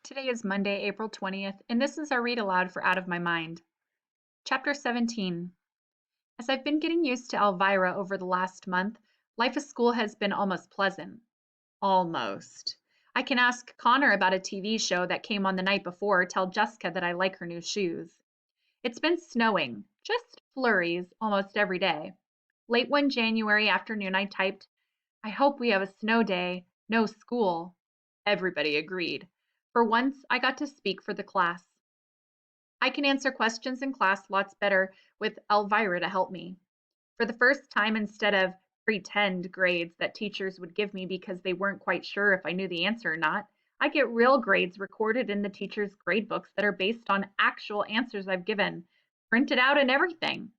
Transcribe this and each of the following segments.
Today is Monday, April 20th, and this is our read aloud for Out of My Mind. Chapter 17. As I've been getting used to Elvira over the last month, life at school has been almost pleasant. Almost. I can ask Connor about a TV show that came on the night before, or tell Jessica that I like her new shoes. It's been snowing, just flurries, almost every day. Late one January afternoon, I typed, "I hope we have a snow day, no school." Everybody agreed. For once, I got to speak for the class. I can answer questions in class lots better with Elvira to help me. For the first time, instead of pretend grades that teachers would give me because they weren't quite sure if I knew the answer or not, I get real grades recorded in the teacher's grade books that are based on actual answers I've given, printed out and everything.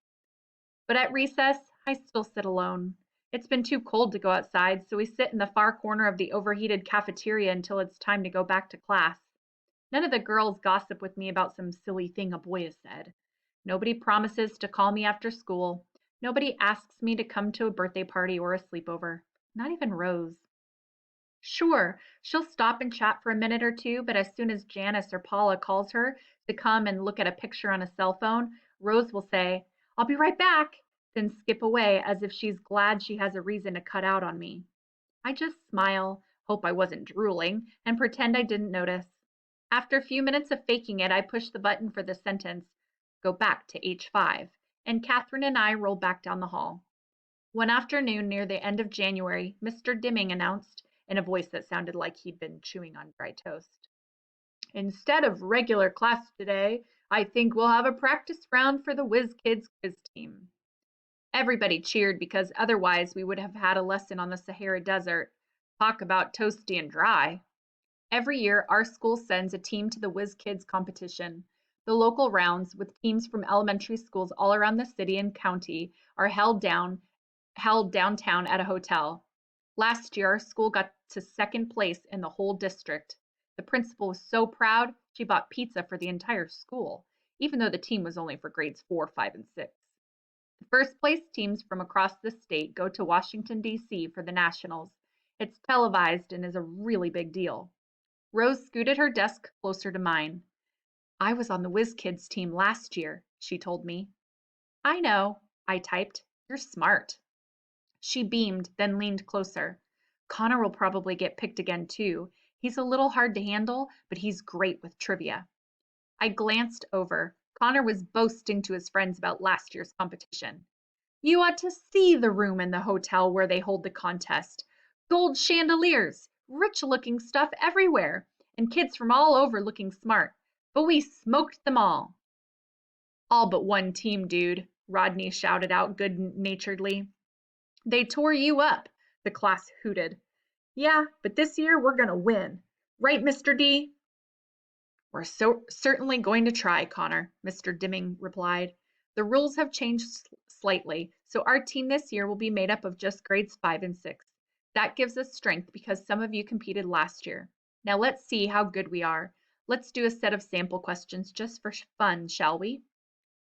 But at recess, I still sit alone. It's been too cold to go outside, so we sit in the far corner of the overheated cafeteria until it's time to go back to class. None of the girls gossip with me about some silly thing a boy has said. Nobody promises to call me after school. Nobody asks me to come to a birthday party or a sleepover. Not even Rose. Sure, she'll stop and chat for a minute or two, but as soon as Janice or Paula calls her to come and look at a picture on a cell phone, Rose will say, "I'll be right back," then skip away as if she's glad she has a reason to cut out on me. I just smile, hope I wasn't drooling, and pretend I didn't notice. After a few minutes of faking it, I push the button for the sentence, "Go back to H5," and Catherine and I roll back down the hall. One afternoon near the end of January, Mr. Dimming announced, in a voice that sounded like he'd been chewing on dry toast, "Instead of regular class today, I think we'll have a practice round for the Whiz Kids quiz team." Everybody cheered because otherwise we would have had a lesson on the Sahara Desert. Talk about toasty and dry. Every year, our school sends a team to the Whiz Kids competition. The local rounds, with teams from elementary schools all around the city and county, are held downtown at a hotel. Last year, our school got to second place in the whole district. The principal was so proud, she bought pizza for the entire school, even though the team was only for grades 4, 5, and 6. The first place teams from across the state go to Washington, D.C. for the Nationals. It's televised and is a really big deal. Rose scooted her desk closer to mine. "I was on the Whiz Kids team last year," she told me. "I know," I typed. "You're smart." She beamed, then leaned closer. "Connor will probably get picked again, too. He's a little hard to handle, but he's great with trivia." I glanced over. Connor was boasting to his friends about last year's competition. "You ought to see the room in the hotel where they hold the contest. Gold chandeliers, rich-looking stuff everywhere, and kids from all over looking smart. But we smoked them all." "All but one team, dude," Rodney shouted out good-naturedly. "They tore you up," the class hooted. "Yeah, but this year we're gonna win. Right, Mr. D?" "We're certainly going to try, Connor," Mr. Dimming replied. "The rules have changed slightly, so our team this year will be made up of just grades 5 and 6. That gives us strength because some of you competed last year. Now let's see how good we are. Let's do a set of sample questions just for fun, shall we?"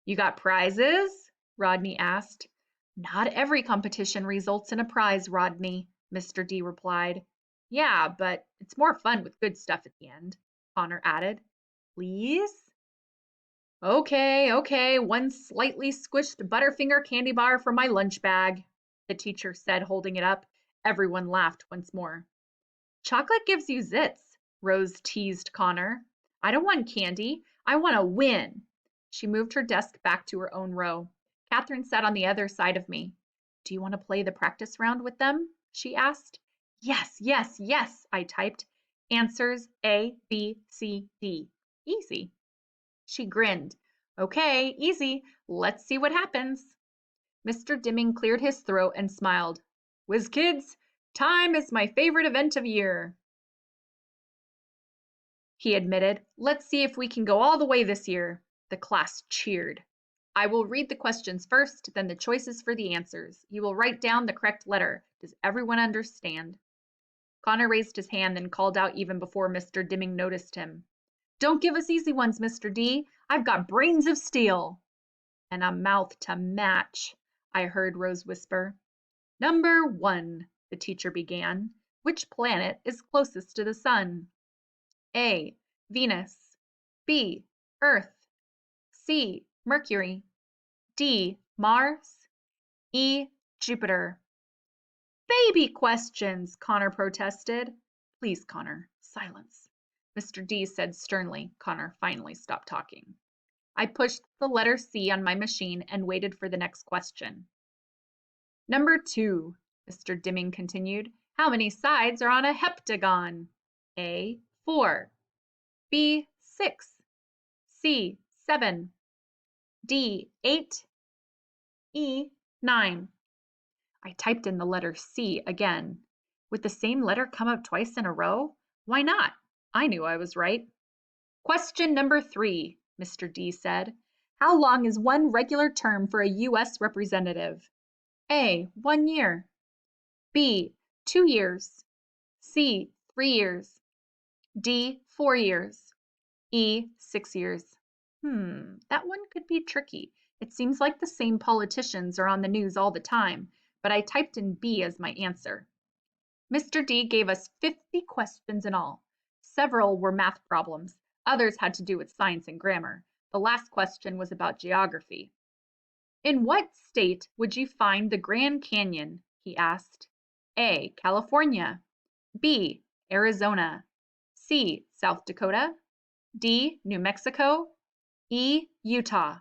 "You got prizes?" Rodney asked. "Not every competition results in a prize, Rodney," Mr. D replied. "Yeah, but it's more fun with good stuff at the end," Connor added. "Please?" Okay, one slightly squished Butterfinger candy bar for my lunch bag," the teacher said, holding it up. Everyone laughed once more. "Chocolate gives you zits," Rose teased Connor. "I don't want candy. I want to win." She moved her desk back to her own row. Catherine sat on the other side of me. "Do you want to play the practice round with them?" she asked. Yes, I typed. "Answers A, B, C, D. Easy." She grinned. "Okay, easy. Let's see what happens." Mr. Dimming cleared his throat and smiled. "Whiz kids, time is my favorite event of year," he admitted. "Let's see if we can go all the way this year." The class cheered. "I will read the questions first, then the choices for the answers. You will write down the correct letter. Does everyone understand?" Connor raised his hand and called out even before Mr. Dimming noticed him. "Don't give us easy ones, Mr. D. I've got brains of steel." "And a mouth to match," I heard Rose whisper. "Number 1, the teacher began. "Which planet is closest to the sun?" A. Venus. B, Earth. C, Mercury. D, Mars. E, Jupiter. Baby questions, Connor protested. Please, Connor, silence, Mr. D said sternly. Connor finally stopped talking. I pushed the letter C on my machine and waited for the next question. Number 2, Mr. Dimming continued. How many sides are on a heptagon? A, 4. B, 6. C, 7. D, 8. E, 9. I typed in the letter C again. Would the same letter come up twice in a row? Why not? I knew I was right. Question number 3, Mr. D said. How long is one regular term for a U.S. representative? A, 1 year. B, 2 years. C, 3 years. D, 4 years. E, 6 years. That one could be tricky. It seems like the same politicians are on the news all the time, but I typed in B as my answer. Mr. D gave us 50 questions in all. Several were math problems. Others had to do with science and grammar. The last question was about geography. In what state would you find the Grand Canyon? He asked. A, California. B, Arizona. C, South Dakota. D, New Mexico. E, Utah.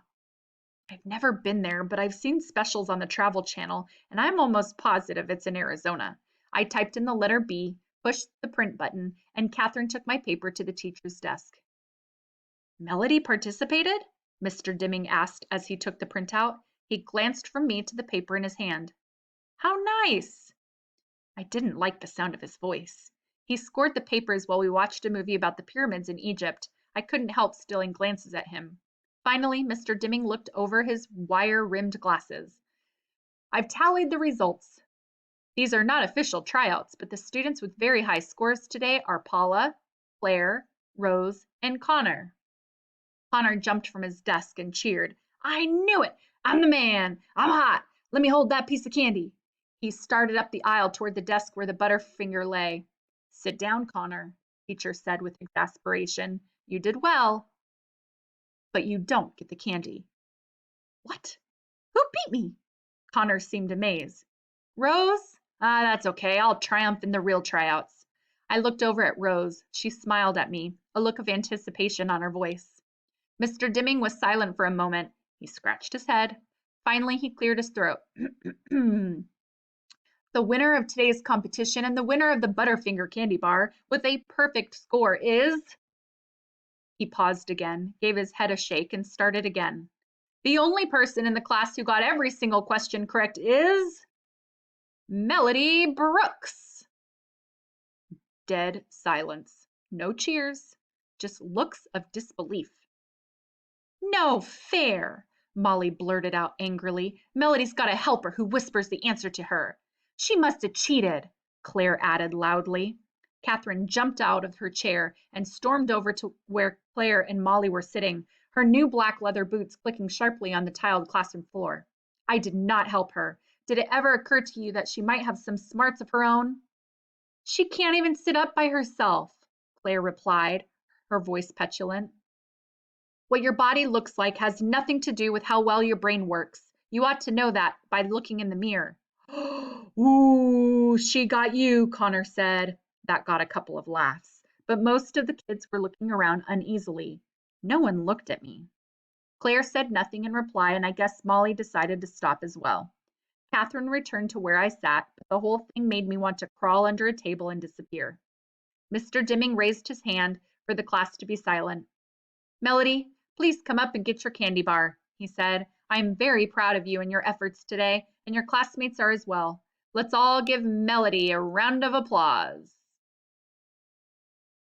I've never been there, but I've seen specials on the Travel Channel, and I'm almost positive it's in Arizona. I typed in the letter B, pushed the print button, and Catherine took my paper to the teacher's desk. Melody participated? Mr. Dimming asked as he took the printout. He glanced from me to the paper in his hand. How nice! I didn't like the sound of his voice. He scored the papers while we watched a movie about the pyramids in Egypt. I couldn't help stealing glances at him. Finally, Mr. Dimming looked over his wire-rimmed glasses. I've tallied the results. These are not official tryouts, but the students with very high scores today are Paula, Claire, Rose, and Connor. Connor jumped from his desk and cheered. I knew it! I'm the man! I'm hot! Let me hold that piece of candy. He started up the aisle toward the desk where the Butterfinger lay. Sit down, Connor, teacher said with exasperation. You did well, but you don't get the candy. What? Who beat me? Connor seemed amazed. Rose? That's okay. I'll triumph in the real tryouts. I looked over at Rose. She smiled at me, a look of anticipation on her voice. Mr. Dimming was silent for a moment. He scratched his head. Finally, he cleared his throat. The winner of today's competition and the winner of the Butterfinger candy bar with a perfect score is... He paused again, gave his head a shake, and started again. The only person in the class who got every single question correct is... Melody Brooks. Dead silence. No cheers, just looks of disbelief. No fair, Molly blurted out angrily. Melody's got a helper who whispers the answer to her. She must have cheated, Claire added loudly. Catherine jumped out of her chair and stormed over to where Claire and Molly were sitting, her new black leather boots clicking sharply on the tiled classroom floor. I did not help her. Did it ever occur to you that she might have some smarts of her own? She can't even sit up by herself, Claire replied, her voice petulant. What your body looks like has nothing to do with how well your brain works. You ought to know that by looking in the mirror. Ooh, she got you, Connor said. That got a couple of laughs, but most of the kids were looking around uneasily. No one looked at me. Claire said nothing in reply, and I guess Molly decided to stop as well. Catherine returned to where I sat, but the whole thing made me want to crawl under a table and disappear. Mr. Dimming raised his hand for the class to be silent. Melody, please come up and get your candy bar, he said. I am very proud of you and your efforts today, and your classmates are as well. Let's all give Melody a round of applause.